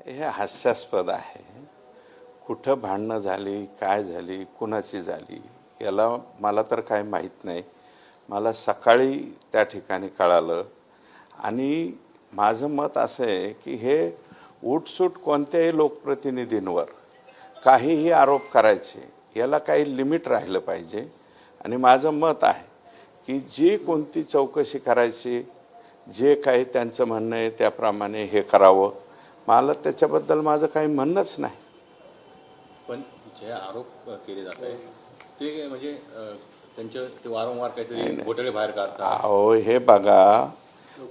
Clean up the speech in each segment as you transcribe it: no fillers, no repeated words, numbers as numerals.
हे हास्यास्पद आहे. कुठं भांडणं झाली, काय झाली, कुणाची झाली याला मला तर काही माहीत नाही. मला सकाळी त्या ठिकाणी कळालं आणि माझं मत असं आहे की हे उठसूट कोणत्याही लोकप्रतिनिधींवर काहीही आरोप करायचे याला काही लिमिट राहिलं पाहिजे. आणि माझं मत आहे की जी कोणती चौकशी करायची, जे काही त्यांचं म्हणणं आहे त्याप्रमाणे हे करावं. मला त्याच्याबद्दल माझं काही म्हणणंच नाही. पण जे आरोप केले जात आहेत ते म्हणजे त्यांचे ते वारंवार काहीतरी घोटाळे बाहेर काढतात. अहो हे बघा,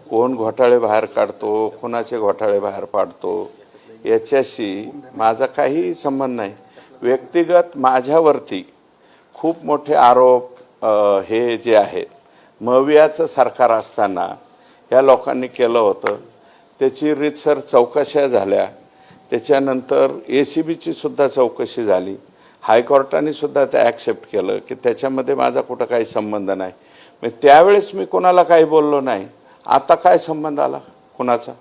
कोण घोटाळे बाहेर काढतो, कोणाचे घोटाळे बाहेर पाडतो याच्याशी माझा काही संबंध नाही. व्यक्तिगत माझ्यावरती खूप मोठे आरोप हे जे आहेत मवियाचं सरकार असताना या लोकांनी केलं होतं. त्याची रीतसर चौकशा झाल्या. त्याच्यानंतर ACBची सुद्धा चौकशी झाली. हायकोर्टाने सुद्धा ते ॲक्सेप्ट केलं की त्याच्यामध्ये माझा कुठं काही संबंध नाही. मग त्यावेळेस मी कोणाला काही बोललो नाही. आता काय संबंध आला कोणाचा?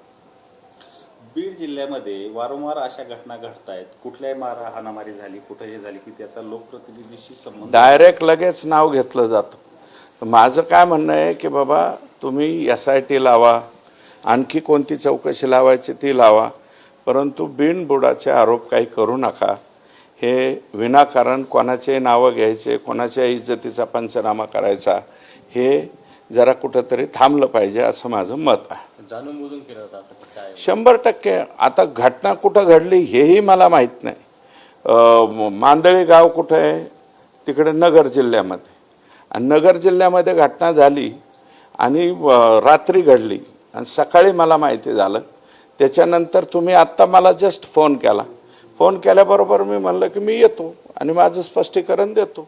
बीड जिल्ह्यामध्ये वारंवार अशा घटना घडत आहेत. कुठल्याही हाणामारी झाली, कुठेही झाली की त्याचा लोकप्रतिनिधीशी संबंध डायरेक्ट लगेच नाव घेतलं जातं. तर माझं काय म्हणणं आहे की बाबा तुम्ही SIT लावा, आणखी कोणती चौकशी लावायची ती लावा, परंतु बिनबुडाचे आरोप काही करू नका. हे विनाकारण कोणाचे नावं घ्यायचे, कोणाच्या इज्जतीचा पंचनामा करायचा हे जरा कुठंतरी थांबलं पाहिजे असं माझं मत आहे. जाणून बुजून केलं होतं असं काय? 100%. आता घटना कुठं घडली हेही मला माहीत नाही. मांदळी गाव कुठं आहे? तिकडे नगर जिल्ह्यामध्ये. आणि नगर जिल्ह्यामध्ये घटना झाली आणि रात्री घडली आणि सकाळी मला माहिती झालं. त्याच्यानंतर तुम्ही आत्ता मला जस्ट फोन केला. फोन केल्याबरोबर मी म्हणलं की मी येतो आणि माझं स्पष्टीकरण देतो.